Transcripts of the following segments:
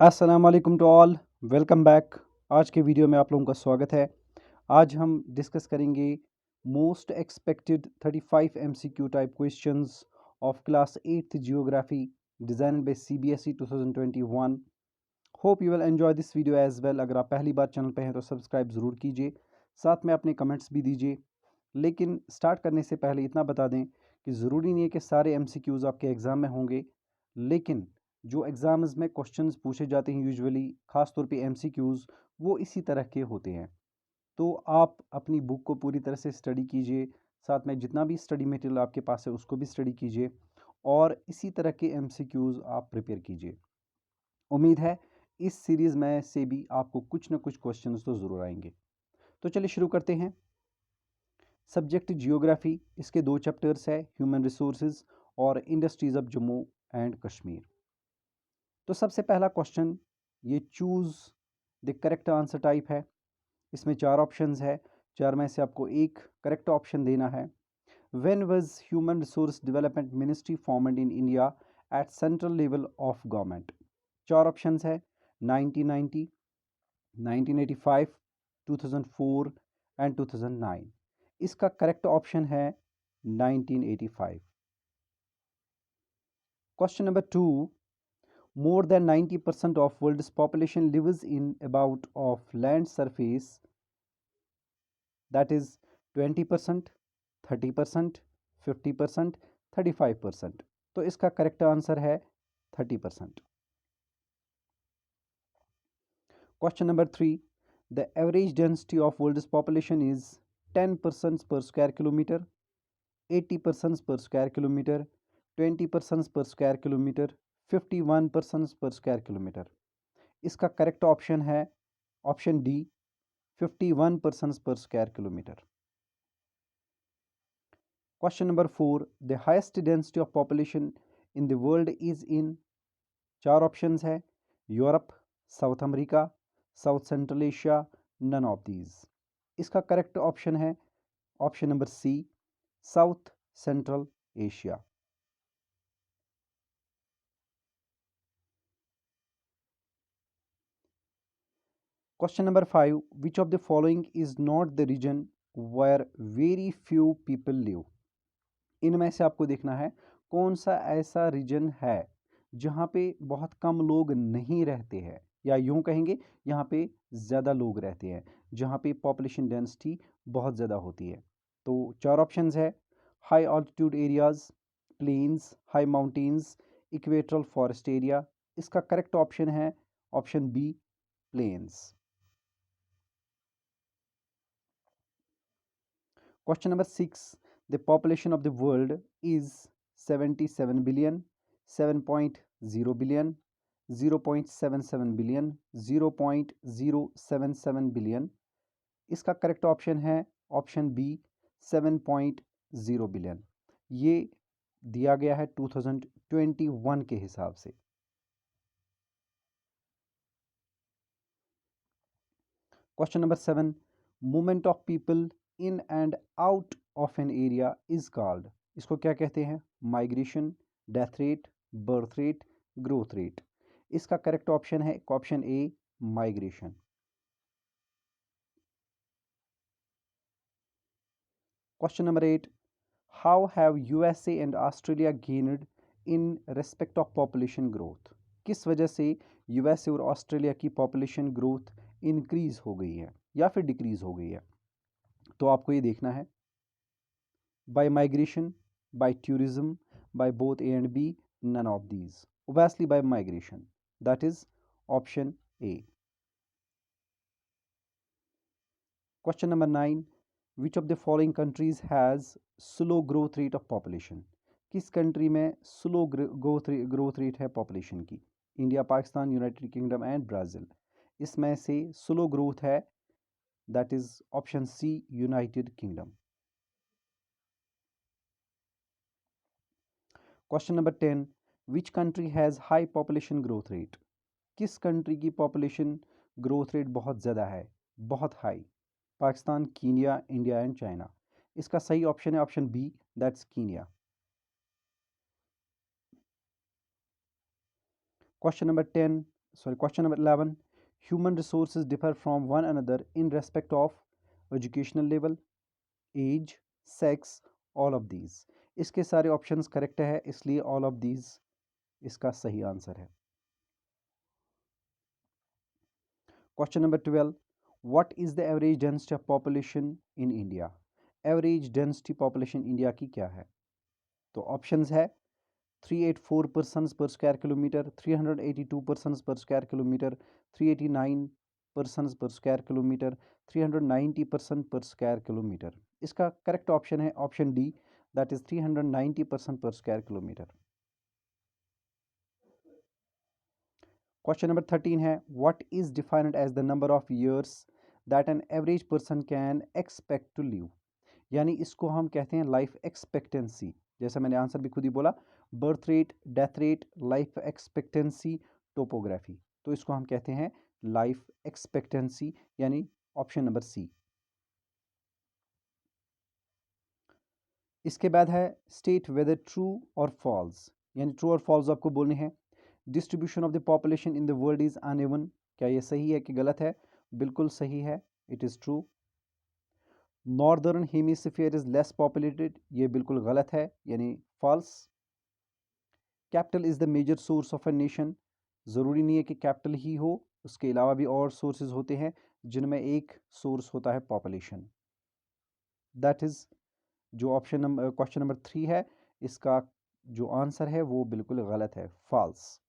अस्सलाम वालेकुम to all. Welcome back. आज के वीडियो में आप लोगों का स्वागत है। आज हम डिस्कस करेंगे most expected 35 MCQ type questions of class 8th geography design by CBSE 2021। Hope you will enjoy this video as well. अगर आप पहली बार चैनल पे हैं तो सब्सक्राइब ज़रूर कीजिए, साथ में अपने कमेंट्स भी दीजिए। लेकिन स्टार्ट करने से पहले इतना बता दें कि ज़रूरी नहीं है कि सारे एमसीक्यूज़ आपके एग्ज़ाम में होंगे, लेकिन जो एग्ज़ाम्स में क्वेश्चंस पूछे जाते हैं यूजुअली, ख़ास तौर पे एमसीक्यूज़, वो इसी तरह के होते हैं। तो आप अपनी बुक को पूरी तरह से स्टडी कीजिए, साथ में जितना भी स्टडी मटेरियल आपके पास है उसको भी स्टडी कीजिए और इसी तरह के एमसीक्यूज़ आप प्रिपेयर कीजिए। उम्मीद है इस सीरीज़ में से भी आपको कुछ ना कुछ क्वेश्चंस तो ज़रूर आएंगे। तो चलिए शुरू करते हैं। सब्जेक्ट जियोग्राफी, इसके दो चैप्टर्स है, ह्यूमन रिसोर्सेज और industries of Jammu and Kashmir. तो सबसे पहला क्वेश्चन, ये choose the correct answer type है। इसमें चार ऑप्शंस है, चार में से आपको एक करेक्ट ऑप्शन देना है। When was human resource development ministry formed in India at central level of government? चार ऑप्शंस है, 1990, 1985, 2004 एंड 2009। इसका करेक्ट ऑप्शन है 1985। Question number two, more than 90% of world's population lives in about of land surface, that is 20%, 30%, 50%, 35%। तो इसका correct answer है 30%। Question number three, the average density of world's population is 10% per square kilometre, 80% पर square kilometre, 20% पर square kilometre, 51% per square kilometre. इसका correct option है option D, 51% per square kilometre. Question number four, the highest density of population in the world is in? चार options है, Europe, South America, South Central Asia, none of these. इसका correct option है option number C, South Central Asia. Question number five, which of the following is not the region where very few people live? इनमें से आपको देखना है कौन सा ऐसा रीजन है जहाँ पे बहुत कम लोग नहीं रहते हैं, या यूं कहेंगे यहाँ पे ज़्यादा लोग रहते हैं, जहाँ पे पॉपुलेशन डेंसिटी बहुत ज़्यादा होती है। तो चार ऑप्शंस है, high altitude areas, plains, high mountains, equatorial forest area. इसका करेक्ट ऑप्शन है option B, plains. Question number 6. The population of the world is 77 billion, 7.0 billion, 0.77 billion, 0.077 billion. इसका करेक्ट ऑप्शन है ऑप्शन बी, 7.0 बिलियन। ये दिया गया है 2021 के हिसाब से। Question number 7, movement of people in and out of an area is called? इसको क्या कहते हैं? Migration, death rate, birth rate, growth rate. इसका करेक्ट ऑप्शन है option A, migration. Question number 8, how have USA and Australia gained in respect of population growth? किस वजह से USA और ऑस्ट्रेलिया की पॉपुलेशन ग्रोथ इंक्रीज हो गई है या फिर डिक्रीज हो गई है? तो आपको ये देखना है, by migration, by tourism, by both A and B, none of these. Obviously by migration. That is option A. Question number 9. Which of the following countries has slow growth rate of population? किस country में slow growth rate है population की? India, Pakistan, United Kingdom and Brazil. इसमें से slow growth है, that is option C, United Kingdom. Question number 10, which country has high population growth rate? किस country की population growth rate बहुत ज़्यादा है, बहुत high? Pakistan, Kenya, India and China. इसका सही ऑप्शन है option B, that's Kenya. Question number 10, Question number 11. Human resources differ from one another in respect of educational level, age, sex, all of these. इसके सारे options correct है, इसलिए all of these इसका सही answer है. Question number 12. What is the average density of population in India? Average density population India की क्या है? तो ऑप्शंस है 384 persons per square kilometer, 382 persons per square kilometer, 389 persons per square kilometer, 390 person per square kilometer. इसका correct option है option D, that is 390 person per square kilometer. Question number 13 है what is defined as the number of years that an average person can expect to live? यानी इसको हम कहते हैं life expectancy. जैसा मैंने आंसर भी खुद ही बोला, birth rate, death rate, life expectancy, topography. तो इसको हम कहते हैं लाइफ एक्सपेक्टेंसी, यानी ऑप्शन नंबर सी. इसके बाद है स्टेट वेदर ट्रू और फॉल्स, यानी ट्रू और फॉल्स आपको बोलने हैं. Distribution of the population in the world is uneven. क्या ये सही है कि गलत है? बिल्कुल सही है, it is true. Northern hemisphere is less populated, ये बिल्कुल गलत है, यानी false. Capital is the major source of a nation. ज़रूरी नहीं है कि कैपिटल ही हो, उसके अलावा भी और सोर्सेज होते हैं जिनमें एक सोर्स होता है पॉपुलेशन. दैट इज जो ऑप्शन नंबर क्वेश्चन नंबर 3 है, इसका जो आंसर है वो बिल्कुल गलत है, false.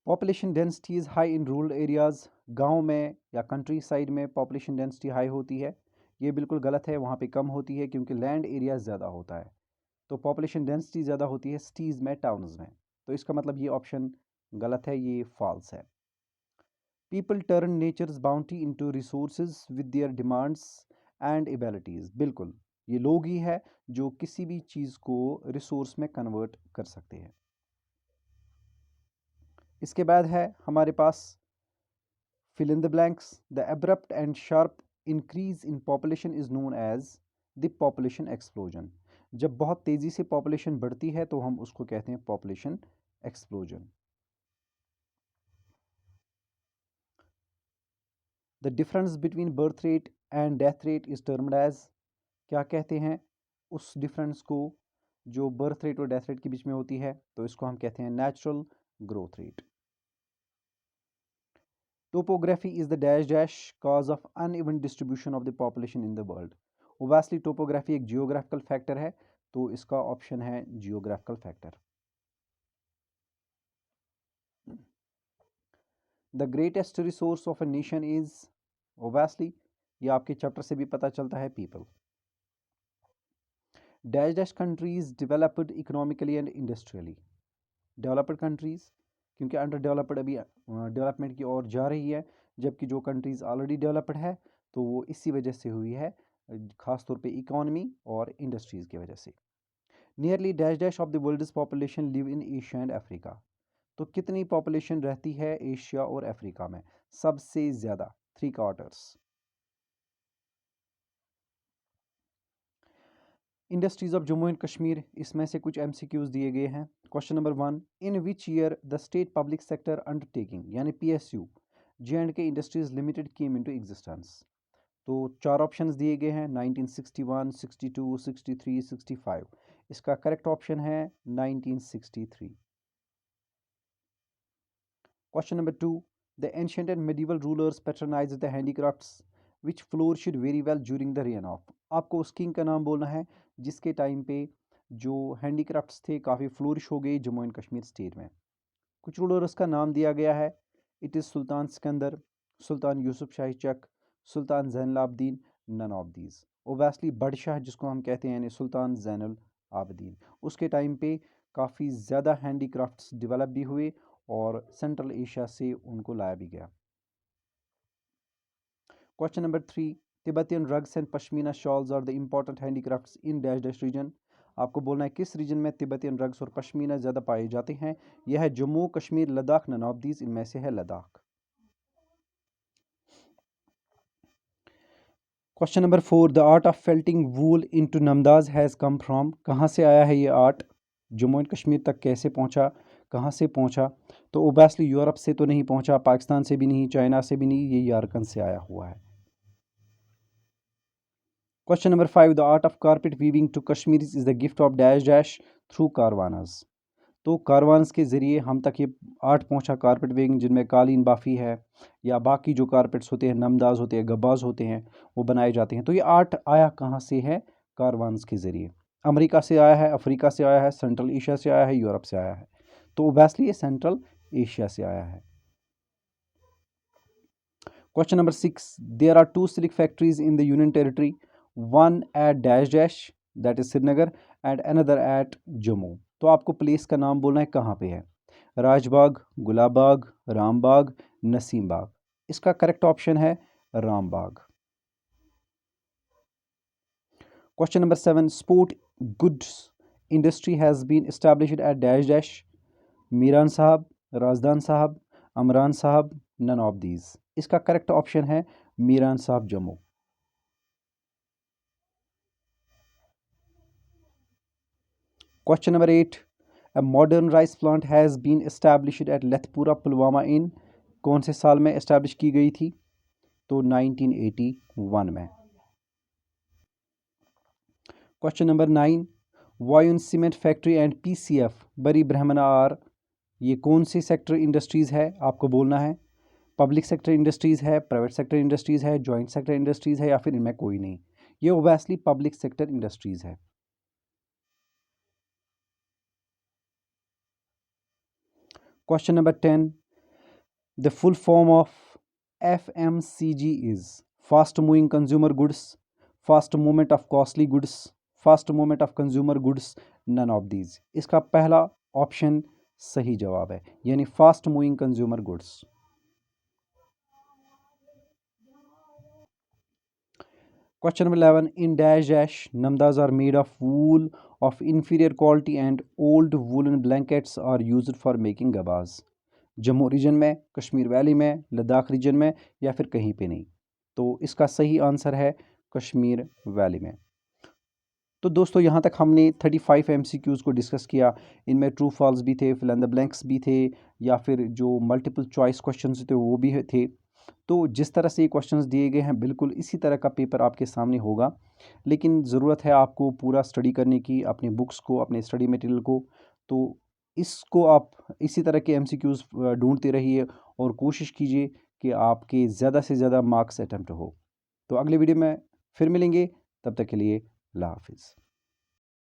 Population density is high in rural areas. गांव में या कंट्री साइड में पॉपुलेशन डेंसिटी हाई होती है, ये बिल्कुल गलत है. वहाँ पे कम होती है क्योंकि लैंड एरिया ज़्यादा होता है. तो पॉपुलेशन डेंसिटी ज़्यादा होती है सिटीज़ में, टाउन्स में. तो इसका मतलब ये ऑप्शन गलत है, ये फॉल्स है. People turn nature's bounty into resources with their demands and abilities. बिल्कुल, ये लोग ही है जो किसी भी चीज़ को रिसोर्स में कन्वर्ट कर सकते हैं. इसके बाद है हमारे पास fill in the blanks. The abrupt and sharp increase in population is known as the population explosion. जब बहुत तेजी से पॉपुलेशन बढ़ती है तो हम उसको कहते हैं population explosion. The difference between birth rate and death rate is termed as. क्या कहते हैं उस डिफरेंस को जो बर्थ रेट और डेथ रेट के बीच में होती है? तो इसको हम कहते हैं natural growth rate. Topography is the dash dash cause of uneven distribution of the population in the world. Obviously topography एक geographical factor है, तो इसका ऑप्शन है geographical factor. The greatest resource of a nation is, obviously ये आपके chapter से भी पता चलता है, people. Dash dash countries developed economically and industrially. Developed countries क्योंकि अंडर डेवलप्ड अभी डेवलपमेंट की ओर जा रही है, जबकि जो कंट्रीज़ ऑलरेडी डेवलप्ड है तो वो इसी वजह से हुई है, ख़ास तौर पे इकोनॉमी और इंडस्ट्रीज़ की वजह से. Nearly dash dash of the world's population live in Asia and Africa. तो कितनी पॉपुलेशन रहती है एशिया और अफ्रीका में? सबसे ज़्यादा, 3/4. Industries of Jammu and Kashmir, इसमें से कुछ MCQs दिए गए हैं. Question number 1. In which year the state public sector undertaking यानी PSU J&K industries limited came into existence? तो 4 ऑप्शंस दिए गए हैं, 1961, 62, 63, 65. इसका करेक्ट ऑप्शन है 1963. Question number 2. The ancient and medieval rulers patronised the handicrafts which flourished very well during the reign of. आपको उस king का नाम बोलना है जिसके टाइम पे जो हैंडीक्राफ्ट्स थे काफ़ी फ्लोरिश हो गई जम्मू एंड कश्मीर स्टेट में. कुछ रूलर्स का नाम दिया गया है. It is Sultan Sikandar, Sultan Yusuf Shahi Chak, Sultan Zainul Abidin, none of these. ओबैसली बडशाह जिसको हम कहते हैं यानी सुल्तान ज़ैनुल आबदीन, उसके टाइम पे काफ़ी ज़्यादा हैंडीक्राफ्ट्स डेवलप भी हुए और सेंट्रल एशिया से उनको लाया भी गया. Question number 3. Tibetan rugs and pashmina shawls are the important handicrafts in dash dash region. आपको बोलना है किस रीजन में तिब्बतियन रग्स और पश्मीना ज़्यादा पाए जाते हैं. यह है Jammu Kashmir, Ladakh, none of these. इनमें से है Ladakh. Question number 4. The art of felting wool into namdas has come from. कहाँ से आया है ये आर्ट? जम्मू एंड कश्मीर तक कैसे पहुंचा, कहां से पहुंचा? तो ओबेसली यूरोप से तो नहीं पहुंचा, पाकिस्तान से भी नहीं, चाइना से भी नहीं, ये यारकन से आया हुआ है। Question number 5, the art of carpet weaving to Kashmir is the gift of dash dash through caravans. तो कारवान्स के ज़रिए हम तक ये आर्ट पहुंचा कारपेट वीविंग, जिनमें कालीन बाफ़ी है या बाकी जो कारपेट्स होते हैं, नमदाज होते हैं, गब्बाज होते हैं, वो बनाए जाते हैं। तो ये आर्ट आया कहाँ से है? कारवान्स के ज़रिए। अमेरिका से आया है, अफ्रीका से आया है, सेंट्रल एशिया से आया है, यूरोप से आया है। तो ओबेसली ये सेंट्रल एशिया से आया है। Question number 6, there are 2 silk factories in the union territory, one at dash dash that is Srinagar and another at Jammu. तो आपको प्लेस का नाम बोलना है, कहाँ पे है? राजबाग, गुलाबबाग, रामबाग, नसीम बाग। इसका करेक्ट ऑप्शन है Rambagh. Question number 7, sport goods industry has been established at dash dash, Miran Sahib, Rajdan Sahib, Amran Sahib, none of these. इसका करेक्ट ऑप्शन है Miran Sahib, Jammu. Question number 8, a modern rice plant has been established at Lathpura Pulwama in, कौन से साल में एस्टैब्लिश की गई थी? तो 1981 में। Question number 9, Wuyan cement factory and PCF Bari Brahmana are, ये कौन सी सेक्टर इंडस्ट्रीज़ है? आपको बोलना है पब्लिक सेक्टर इंडस्ट्रीज़ है, प्राइवेट सेक्टर इंडस्ट्रीज़ है, जॉइंट सेक्टर इंडस्ट्रीज़ है, या फिर इनमें कोई नहीं। ये ओबेसली पब्लिक सेक्टर इंडस्ट्रीज़ है। Question number 10, the full form of FMCG is fast moving consumer goods, fast movement of costly goods, fast movement of consumer goods, none of these। इसका पहला ऑप्शन सही जवाब है, यानी fast moving consumer goods. Question number 11, in dash dash namdas are made of wool of inferior quality and old woolen blankets are used for making gabbas. Jammu region में, Kashmir valley में, Ladakh reason में, या फिर कहीं पे नहीं। तो इसका सही आंसर है कश्मीर वैली में। तो दोस्तों यहाँ तक हमने 35 MCQs को डिस्कस किया। इनमें ट्रू फॉल्स भी थे, फिल इन द ब्लैंक्स भी थे, या फिर जो मल्टीपल चॉइस क्वेश्चंस थे वो भी थे। तो जिस तरह से ये क्वेश्चंस दिए गए हैं, बिल्कुल इसी तरह का पेपर आपके सामने होगा। लेकिन ज़रूरत है आपको पूरा स्टडी करने की, अपनी बुक्स को, अपने स्टडी मटेरियल को। तो इसको आप इसी तरह के MCQs ढूंढते रहिए और कोशिश कीजिए कि आपके ज़्यादा से ज़्यादा मार्क्स अटैम्प्ट हो। तो अगले वीडियो में फिर मिलेंगे, तब तक के लिए अल्लाह हाफिज़।